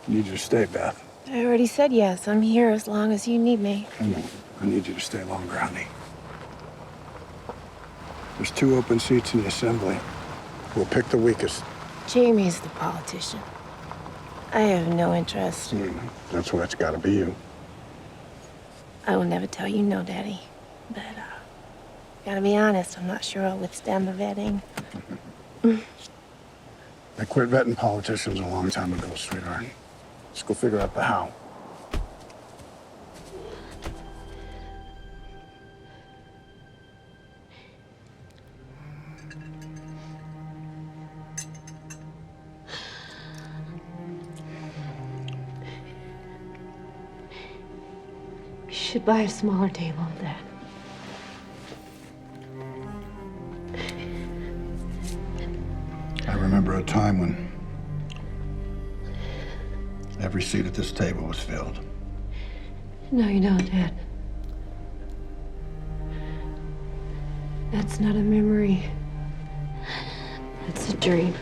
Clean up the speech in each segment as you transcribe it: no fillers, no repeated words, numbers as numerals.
I need you to stay, Beth. I already said yes. I'm here as long as you need me. I know. I need you to stay longer, honey. There's 2 open seats in the assembly. We'll pick the weakest. Jamie's the politician. I have no interest. That's why it's got to be you. I will never tell you no, Daddy. But, gotta be honest, I'm not sure I'll withstand the vetting. I quit vetting politicians a long time ago, sweetheart. Let's go figure out the how. You should buy a smaller table, Dad. I remember a time when every seat at this table was filled. No, you don't, Dad. That's not a memory. That's a dream.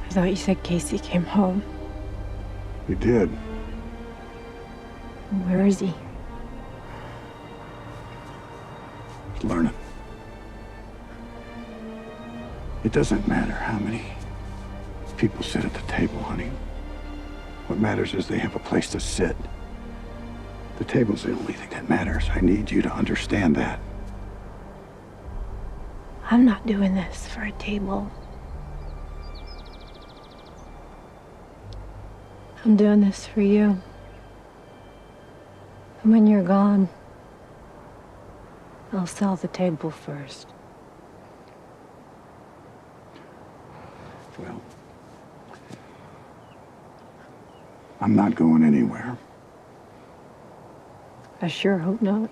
I thought you said Casey came home. He did. Where is he? He's learning. It doesn't matter how many people sit at the table, honey. What matters is they have a place to sit. The table's the only thing that matters. I need you to understand that. I'm not doing this for a table. I'm doing this for you. And when you're gone, I'll sell the table first. Well, I'm not going anywhere. I sure hope not.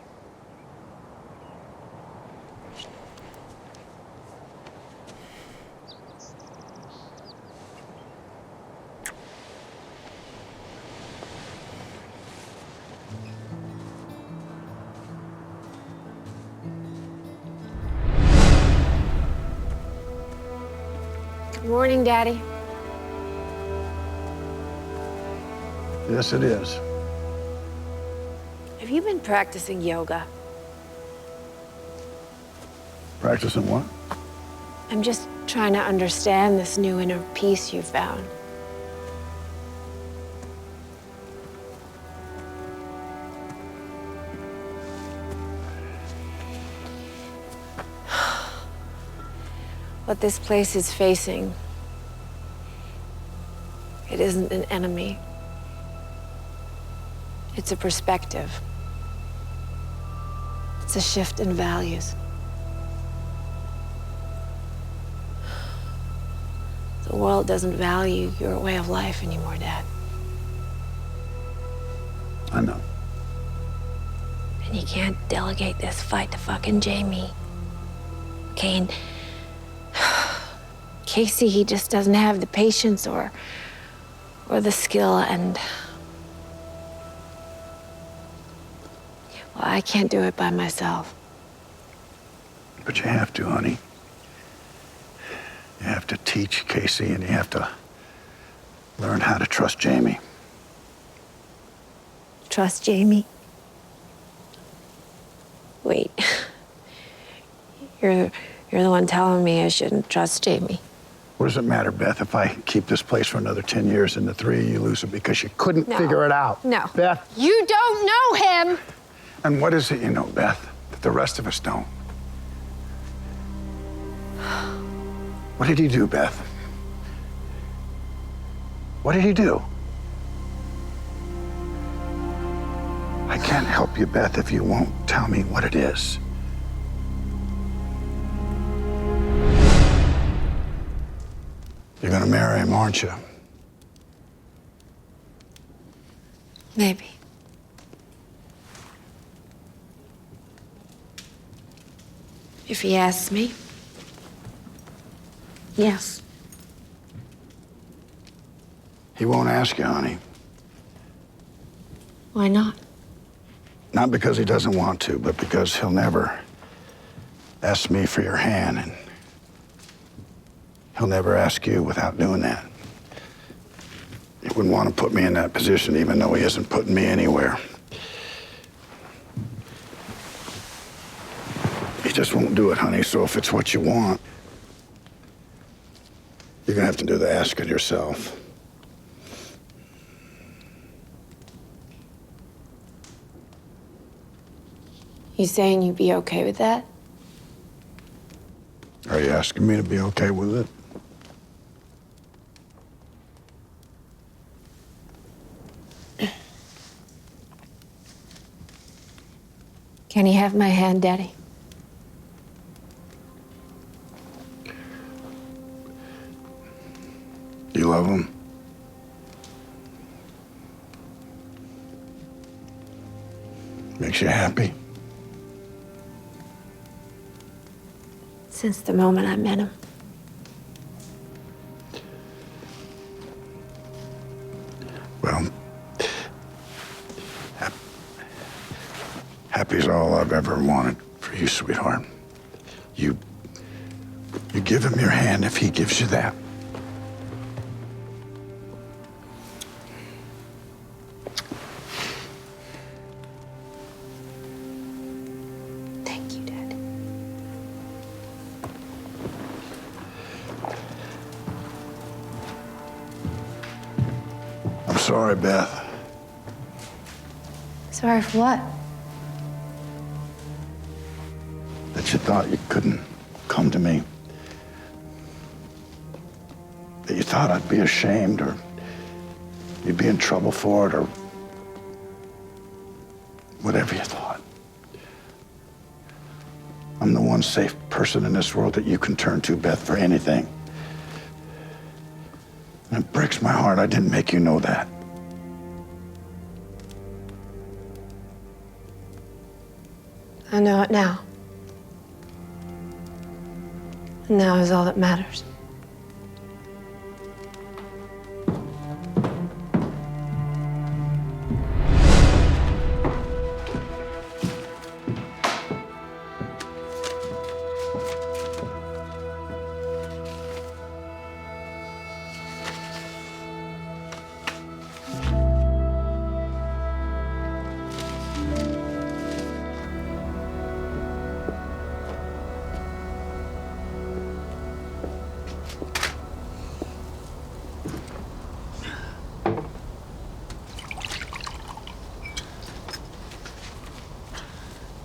Good morning, Daddy. Yes, it is. Have you been practicing yoga? Practicing what? I'm just trying to understand this new inner peace you found. What this place is facing, it isn't an enemy. It's a perspective. It's a shift in values. The world doesn't value your way of life anymore, Dad. I know. And you can't delegate this fight to fucking Jamie. Okay, and Casey, he just doesn't have the patience or the skill, and well, I can't do it by myself. But you have to, honey. You have to teach Casey, and you have to learn how to trust Jamie. Trust Jamie? Wait. You're the one telling me I shouldn't trust Jamie. What does it matter, Beth, if I keep this place for another 10 years and the 3 of you lose it because you couldn't figure it out? No. Beth? You don't know him! And what is it you know, Beth, that the rest of us don't? What did he do, Beth? What did he do? I can't help you, Beth, if you won't tell me what it is. You're gonna marry him, aren't you? Maybe. If he asks me, yes. He won't ask you, honey. Why not? Not because he doesn't want to, but because he'll never ask me for your hand, and he'll never ask you without doing that. He wouldn't want to put me in that position, even though he isn't putting me anywhere. He just won't do it, honey, so if it's what you want, you're gonna have to do the asking yourself. You saying you'd be okay with that? Are you asking me to be okay with it? Can he have my hand, Daddy? You love him? Makes you happy? Since the moment I met him. Well, happy's all I've ever wanted for you, sweetheart. You give him your hand if he gives you that. Thank you, Daddy. I'm sorry, Beth. Sorry for what? That you thought you couldn't come to me. That you thought I'd be ashamed, or you'd be in trouble for it, or whatever you thought. I'm the one safe person in this world that you can turn to, Beth, for anything. And it breaks my heart I didn't make you know that. I know it now. And now is all that matters.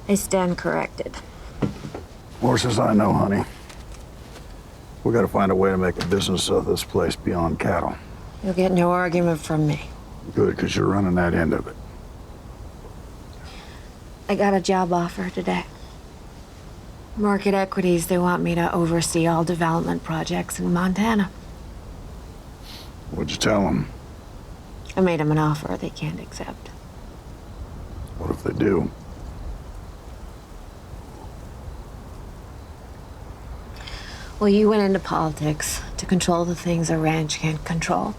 I stand corrected. Horses I know, honey. We gotta find a way to make a business of this place beyond cattle. You'll get no argument from me. Good, because you're running that end of it. I got a job offer today. Market equities, they want me to oversee all development projects in Montana. What'd you tell them? I made them an offer they can't accept. What if they do? Well, you went into politics to control the things a ranch can't control.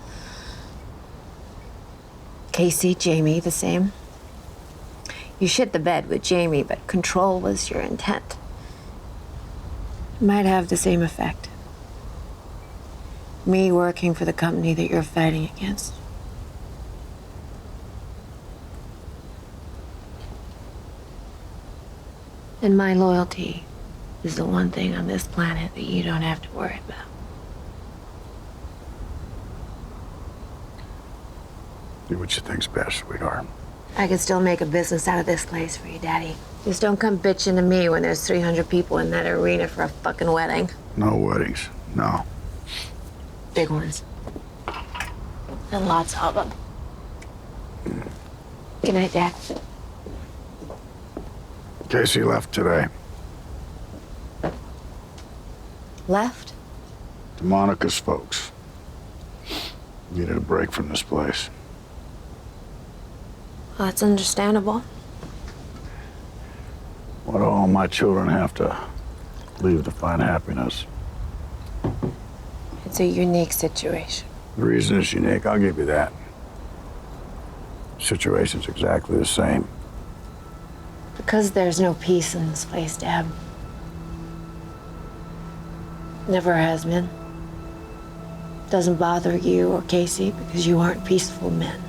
Casey, Jamie, the same. You shit the bed with Jamie, but control was your intent. It might have the same effect. Me working for the company that you're fighting against. And my loyalty is the one thing on this planet that you don't have to worry about. Do what you think's best, sweetheart. I could still make a business out of this place for you, Daddy. Just don't come bitching to me when there's 300 people in that arena for a fucking wedding. No weddings, no. Big ones. And lots of them. Good night, Dad. Casey left today. Left? To Monica's folks. Needed a break from this place. Well, that's understandable. Why do all my children have to leave to find happiness? It's a unique situation. The reason it's unique, I'll give you that. Situation's exactly the same. Because there's no peace in this place, Dad. Never has been. Doesn't bother you or Casey because you aren't peaceful men.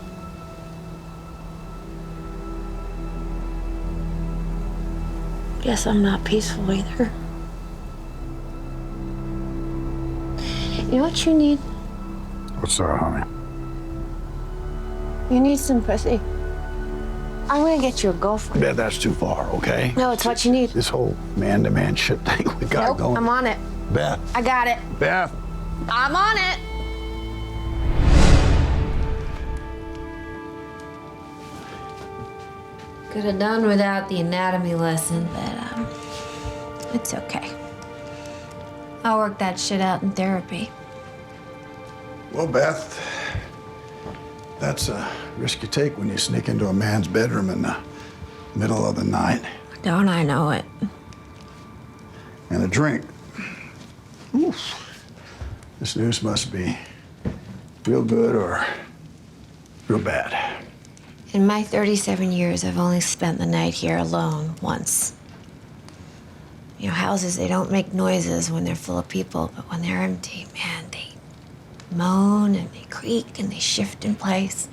Guess I'm not peaceful either. You know what you need? What's that, honey? You need some pussy. I'm gonna get you a girlfriend. Beth, that's too far, okay? No, it's what you need. This whole man-to-man shit thing we got Nope, going. I'm on it. Beth. I got it. Beth. I'm on it. Could have done without the anatomy lesson, but it's okay. I'll work that shit out in therapy. Well, Beth, that's a risk you take when you sneak into a man's bedroom in the middle of the night. Don't I know it? And a drink. Oof. This news must be real good or real bad. In my 37 years, I've only spent the night here alone once. You know, houses, they don't make noises when they're full of people, but when they're empty, man, they moan and they creak and they shift in place.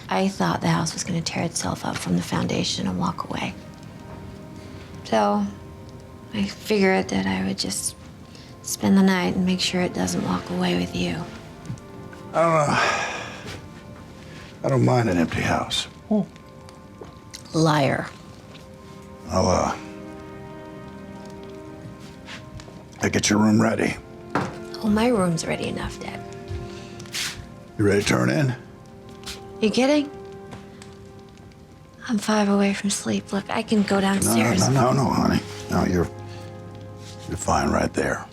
I thought the house was going to tear itself up from the foundation and walk away. So I figured that I would just spend the night and make sure it doesn't walk away with you. I don't know. I don't mind an empty house. Liar. I'll get your room ready. Oh, my room's ready enough, Dad. You ready to turn in? You kidding? I'm 5 away from sleep. Look, I can go downstairs. No, honey. No, you're fine right there.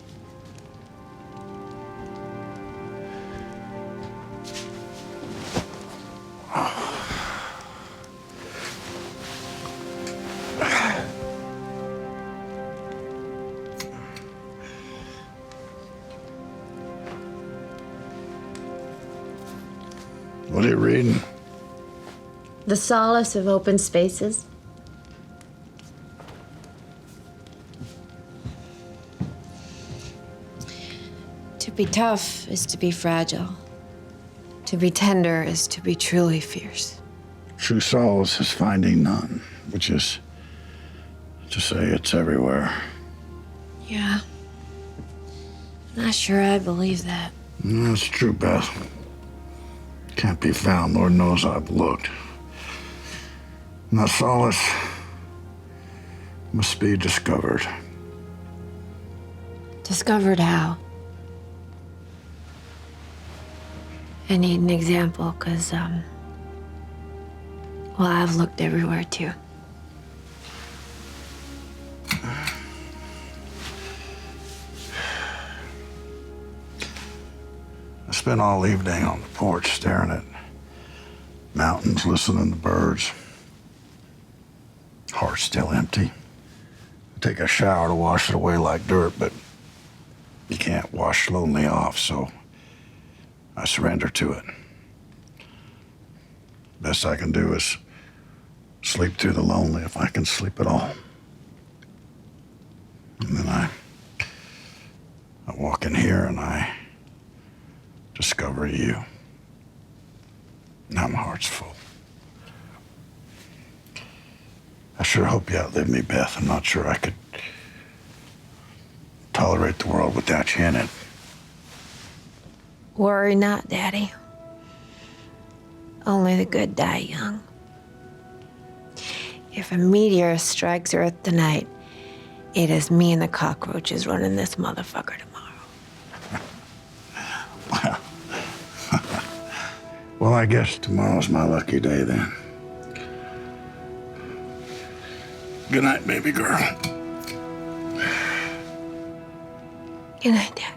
What are you reading? The Solace of Open Spaces. To be tough is to be fragile. To be tender is to be truly fierce. True solace is finding none, which is to say it's everywhere. Yeah. Not sure I believe that. That's true, Beth. Can't be found. Lord knows I've looked. And that solace must be discovered. Discovered how? I need an example, because, well, I've looked everywhere, too. I spent all evening on the porch staring at mountains, listening to birds. Heart's still empty. I take a shower to wash it away like dirt, but you can't wash lonely off, so I surrender to it. Best I can do is sleep through the lonely if I can sleep at all. And then I walk in here and I discover you. Now my heart's full. I sure hope you outlive me, Beth. I'm not sure I could tolerate the world without you in it. Worry not, Daddy. Only the good die young. If a meteor strikes Earth tonight, it is me and the cockroaches running this motherfucker tomorrow. Well, I guess tomorrow's my lucky day then. Good night, baby girl. Good night, Daddy.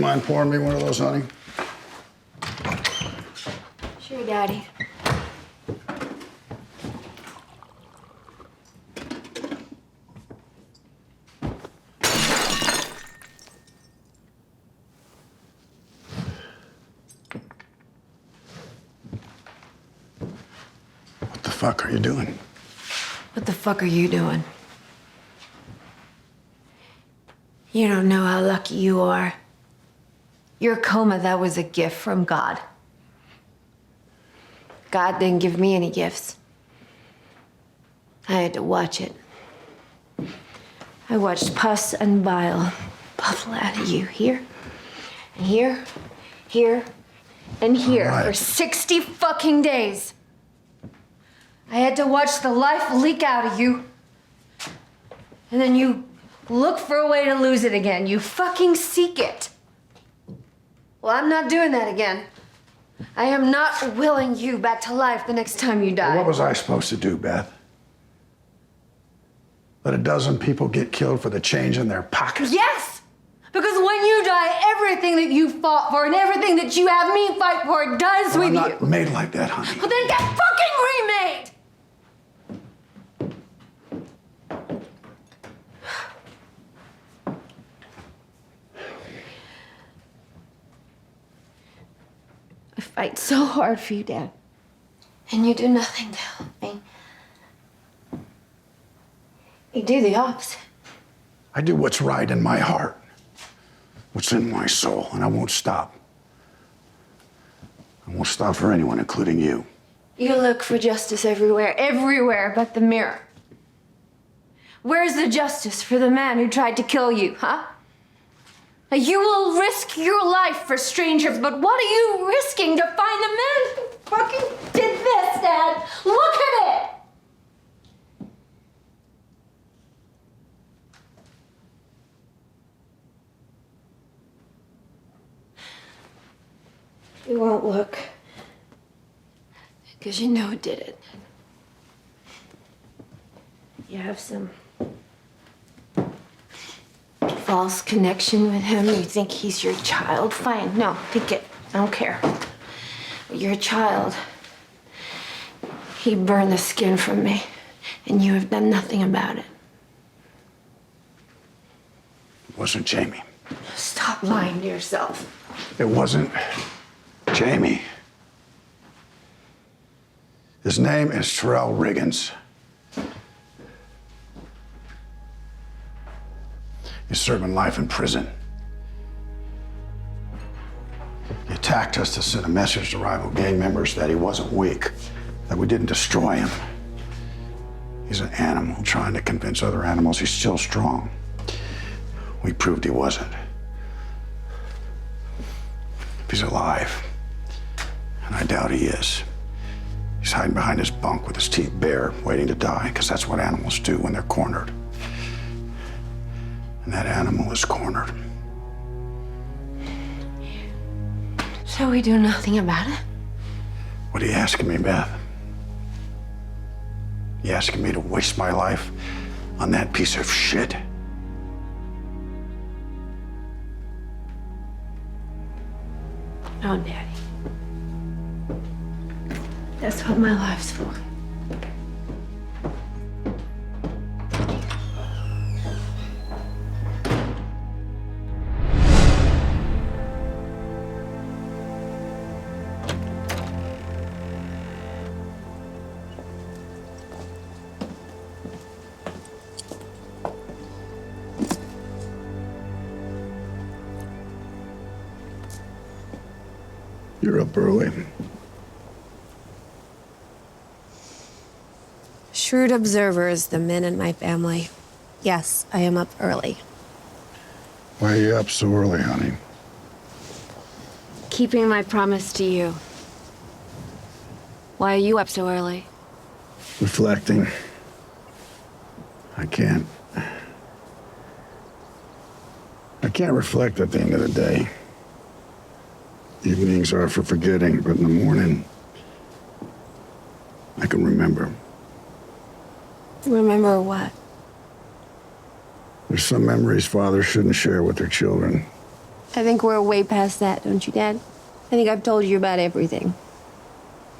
mind pouring me one of those, honey? Sure, Daddy. What the fuck are you doing? What the fuck are you doing? You don't know how lucky you are. Your coma, that was a gift from God. God didn't give me any gifts. I had to watch it. I watched pus and bile bubble out of you here, and here, here, and here All right. for 60 fucking days. I had to watch the life leak out of you. And then you look for a way to lose it again. You fucking seek it. Well, I'm not doing that again. I am not willing you back to life the next time you die. What was I supposed to do, Beth? Let a dozen people get killed for the change in their pockets? Yes! Because when you die, everything that you fought for and everything that you have me fight for dies Well, with I'm not you. made like that, honey. Well, then get fucking remade! I fight so hard for you, Dad. And you do nothing to help me. You do the opposite. I do what's right in my heart, what's in my soul, and I won't stop. I won't stop for anyone, including you. You look for justice everywhere, everywhere but the mirror. Where's the justice for the man who tried to kill you, huh? You will risk your life for strangers, but what are you risking to find the man who fucking did this, Dad? Look at it! You won't look. Because you know who did it. You have some false connection with him. You think he's your child. Fine. No, take it. I don't care. But you're a child. He burned the skin from me, and you have done nothing about it. It wasn't Jamie. Stop lying to yourself. It wasn't Jamie. His name is Terrell Riggins. He's serving life in prison. He attacked us to send a message to rival gang members that he wasn't weak, that we didn't destroy him. He's an animal trying to convince other animals he's still strong. We proved he wasn't. If he's alive, and I doubt he is, he's hiding behind his bunk with his teeth bare, waiting to die, because that's what animals do when they're cornered. And that animal is cornered. So we do nothing about it? What are you asking me, Beth? You asking me to waste my life on that piece of shit? No, Daddy. That's what my life's for. You're up early. Shrewd observers, the men in my family. Yes, I am up early. Why are you up so early, honey? Keeping my promise to you. Why are you up so early? Reflecting. I can't reflect at the end of the day. Evenings are for forgetting, but in the morning, I can remember. Remember what? There's some memories fathers shouldn't share with their children. I think we're way past that, don't you, Dad? I think I've told you about everything.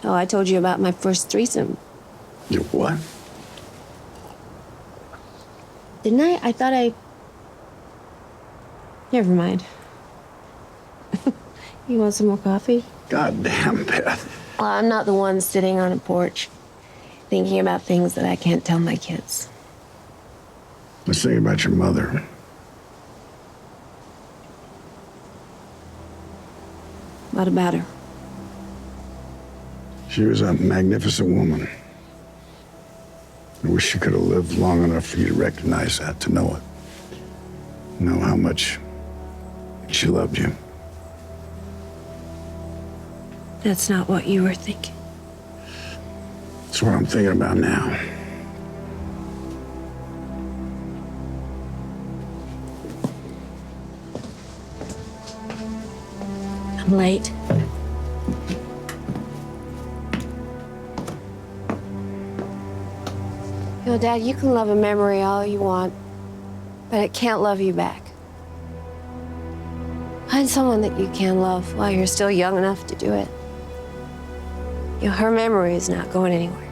Oh, I told you about my first threesome. You what? Didn't I? I thought I... Never mind. You want some more coffee? God damn, Beth. Well, I'm not the one sitting on a porch thinking about things that I can't tell my kids. Let's think about your mother. What about her? She was a magnificent woman. I wish she could have lived long enough for you to recognize that, to know it. Know how much she loved you. That's not what you were thinking. That's what I'm thinking about now. I'm late. You know, Dad, you can love a memory all you want, but it can't love you back. Find someone that you can love while you're still young enough to do it. You know, her memory is not going anywhere.